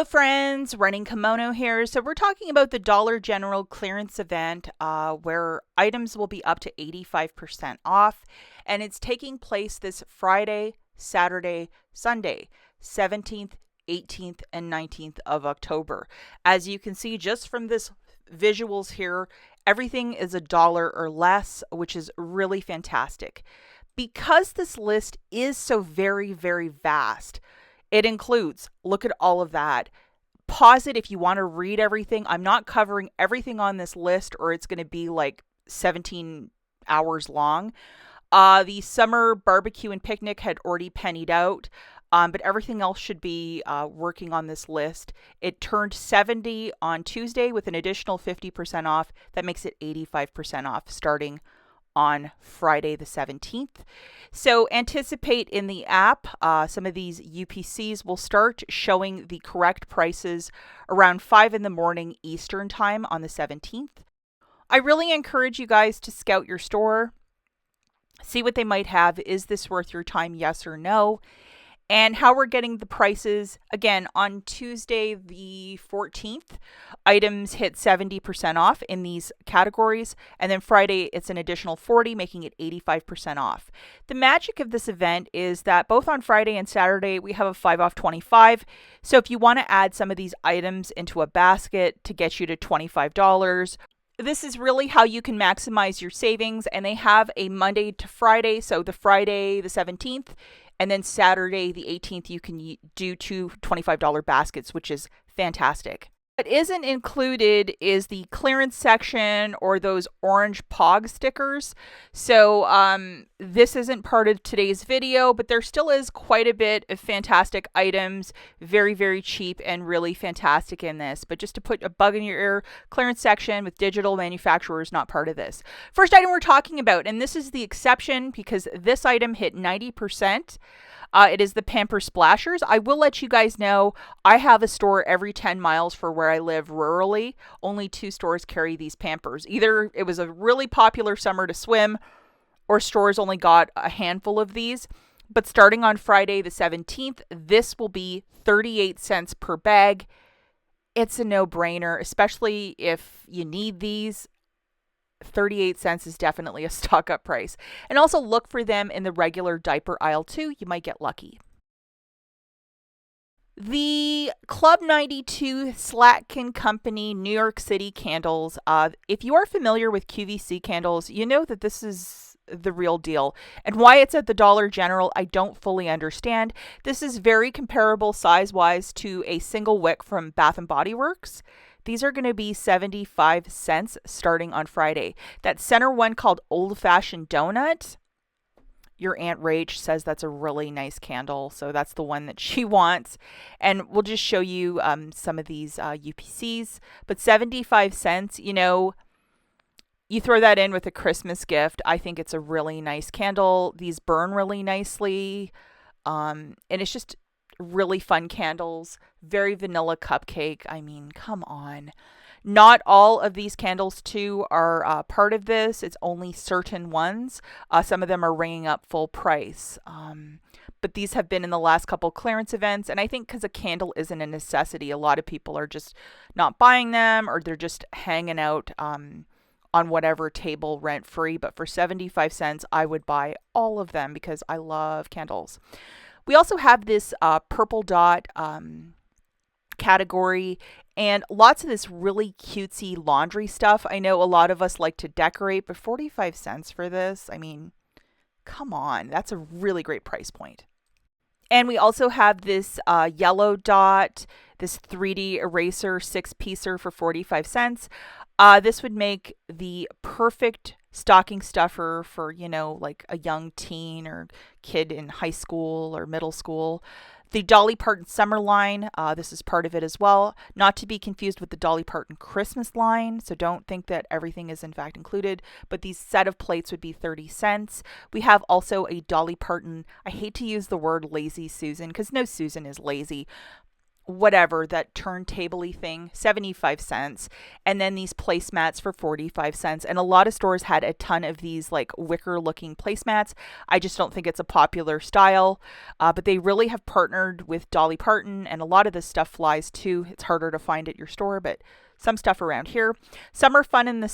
Hello friends, Running Kimono here. So we're talking about the Dollar General clearance event where items will be up to 85% off, and it's taking place this Friday, Saturday, Sunday, 17th, 18th, and 19th of October. As you can see just from this visuals here, everything is $1 or less, which is really fantastic. Because this list is so very, very vast, it includes, look at all of that. Pause it if you want to read everything. I'm not covering everything on this list, or it's going to be like 17 hours long. The summer barbecue and picnic had already pennied out, but everything else should be working on this list. It turned 70 on Tuesday with an additional 50% off. That makes it 85% off starting on Friday the 17th. So anticipate in the app, some of these UPCs will start showing the correct prices around 5 in the morning Eastern time on the 17th. I really encourage you guys to scout your store, see what they might have. Is this worth your time? Yes or no? And how we're getting the prices. Again, on Tuesday the 14th, items hit 70% off in these categories. And then Friday, it's an additional 40, making it 85% off. The magic of this event is that both on Friday and Saturday, we have a 5 off 25. So if you want to add some of these items into a basket to get you to $25, this is really how you can maximize your savings. And they have a Monday to Friday. So the Friday the 17th, and then Saturday, the 18th, you can do two $25 baskets, which is fantastic. What isn't included is the clearance section or those orange POG stickers. So this isn't part of today's video, but there still is quite a bit of fantastic items, very, very cheap and really fantastic in this. But just to put a bug in your ear, clearance section with digital manufacturers not part of this. First item we're talking about, and this is the exception because this item hit 90%. It is the Pamper Splashers. I will let you guys know I have a store every 10 miles for where I live rurally. Only 2 stores carry these Pampers. Either it was a really popular summer to swim, or stores only got a handful of these. But starting on Friday the 17th, this will be 38 cents per bag. It's a no-brainer, especially if you need these. 38 cents is definitely a stock up price. And also look for them in the regular diaper aisle too. You might get lucky. The Club 92 Slatkin Company New York City candles. If you are familiar with QVC candles, you know that this is the real deal. And why it's at the Dollar General, I don't fully understand. This is very comparable size-wise to a single wick from Bath & Body Works. These are going to be 75 cents starting on Friday. That center one called Old Fashioned Donut, your Aunt Rach says that's a really nice candle, so that's the one that she wants. And we'll just show you some of these UPCs. But 75 cents, you know, you throw that in with a Christmas gift. I think it's a really nice candle. These burn really nicely. And it's just really fun candles, very vanilla cupcake. I mean, come on. Not all of these candles too are part of this. It's only certain ones. Some of them are ringing up full price. But these have been in the last couple clearance events. And I think because a candle isn't a necessity, a lot of people are just not buying them, or they're just hanging out on whatever table rent free. But for 75 cents, I would buy all of them because I love candles. We also have this purple dot category and lots of this really cutesy laundry stuff. I know a lot of us like to decorate, but 45 cents for this, I mean, come on. That's a really great price point. And we also have this yellow dot, this 3D eraser 6-piecer for 45 cents. This would make the perfect stocking stuffer for, you know, like a young teen or kid in high school or middle school. The Dolly Parton summer line, this is part of it as well. Not to be confused with the Dolly Parton Christmas line, so don't think that everything is in fact included, but these set of plates would be 30 cents. We have also a Dolly Parton, I hate to use the word lazy Susan, because no Susan is lazy, whatever, that turntable-y thing, 75 cents, and then these placemats for 45 cents. And a lot of stores had a ton of these like wicker looking placemats. I just don't think it's a popular style, but they really have partnered with Dolly Parton, and a lot of this stuff flies too. It's harder to find at your store, but some stuff around here. Summer fun in the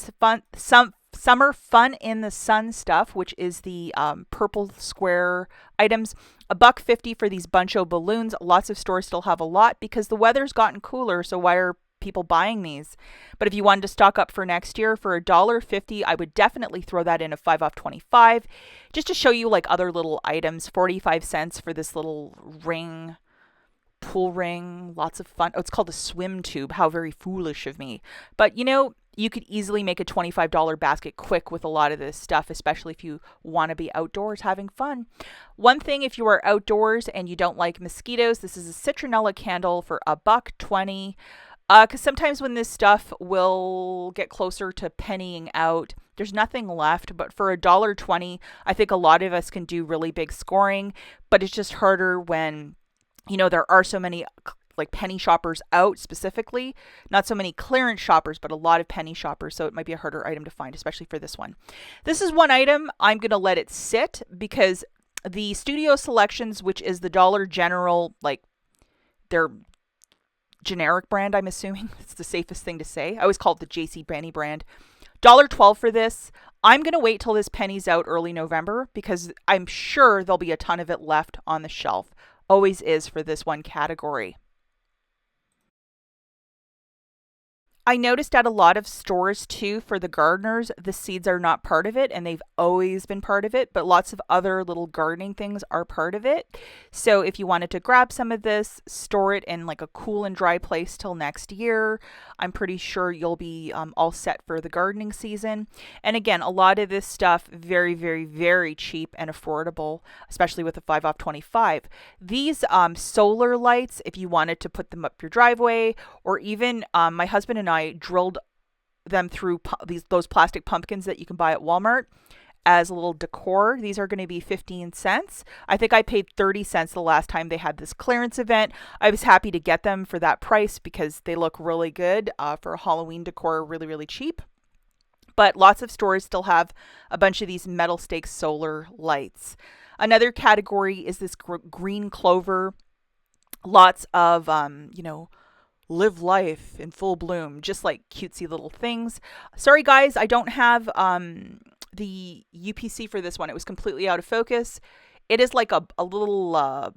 Summer Fun in the Sun stuff, which is the purple square items. $1.50 for these buncho balloons. Lots of stores still have a lot because the weather's gotten cooler, so why are people buying these? But if you wanted to stock up for next year for $1.50, I would definitely throw that in a 5 off 25, just to show you like other little items. 45 cents for this little ring, pool ring, lots of fun. Oh, it's called a swim tube. How very foolish of me. But you know, you could easily make a $25 basket quick with a lot of this stuff, especially if you want to be outdoors having fun. One thing, if you are outdoors and you don't like mosquitoes, this is a citronella candle for $1.20. Because sometimes when this stuff will get closer to pennying out, there's nothing left. But for $1.20, I think a lot of us can do really big scoring. But it's just harder when, you know, there are so many like penny shoppers out specifically, not so many clearance shoppers, but a lot of penny shoppers. So it might be a harder item to find, especially for this one. This is one item I'm going to let it sit because the Studio Selections, which is the Dollar General, like their generic brand, I'm assuming it's the safest thing to say. I always call it the JC Penney brand. $1.12 for this. I'm going to wait till this penny's out early November because I'm sure there'll be a ton of it left on the shelf. Always is for this one category. I noticed at a lot of stores too, for the gardeners, the seeds are not part of it, and they've always been part of it, but lots of other little gardening things are part of it. So if you wanted to grab some of this, store it in like a cool and dry place till next year, I'm pretty sure you'll be all set for the gardening season. And again, a lot of this stuff, very, very, very cheap and affordable, especially with a 5 off 25. These solar lights, if you wanted to put them up your driveway, or even my husband and I drilled them through those plastic pumpkins that you can buy at Walmart as a little decor. These are going to be 15 cents. I think I paid 30 cents the last time they had this clearance event. I was happy to get them for that price because they look really good for a Halloween decor, really, really cheap. But lots of stores still have a bunch of these metal stake solar lights. Another category is this green clover. Lots of, live life in full bloom, just like cutesy little things. Sorry guys, I don't have the UPC for this one. It was completely out of focus. It is like a little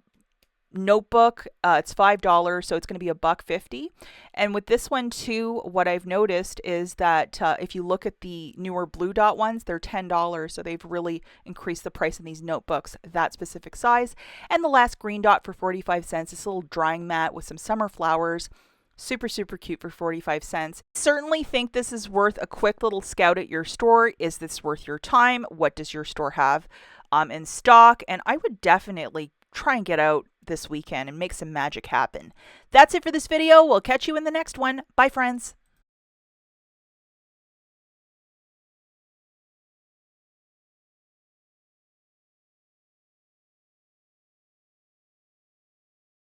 notebook. It's $5, so it's going to be $1.50. And with this one too, what I've noticed is that if you look at the newer blue dot ones, they're $10. So they've really increased the price in these notebooks, that specific size. And the last green dot for 45 cents, this little drying mat with some summer flowers. Super, super cute for 45 cents. Certainly think this is worth a quick little scout at your store. Is this worth your time? What does your store have in stock? And I would definitely try and get out this weekend and make some magic happen. That's it for this video. We'll catch you in the next one. Bye, friends.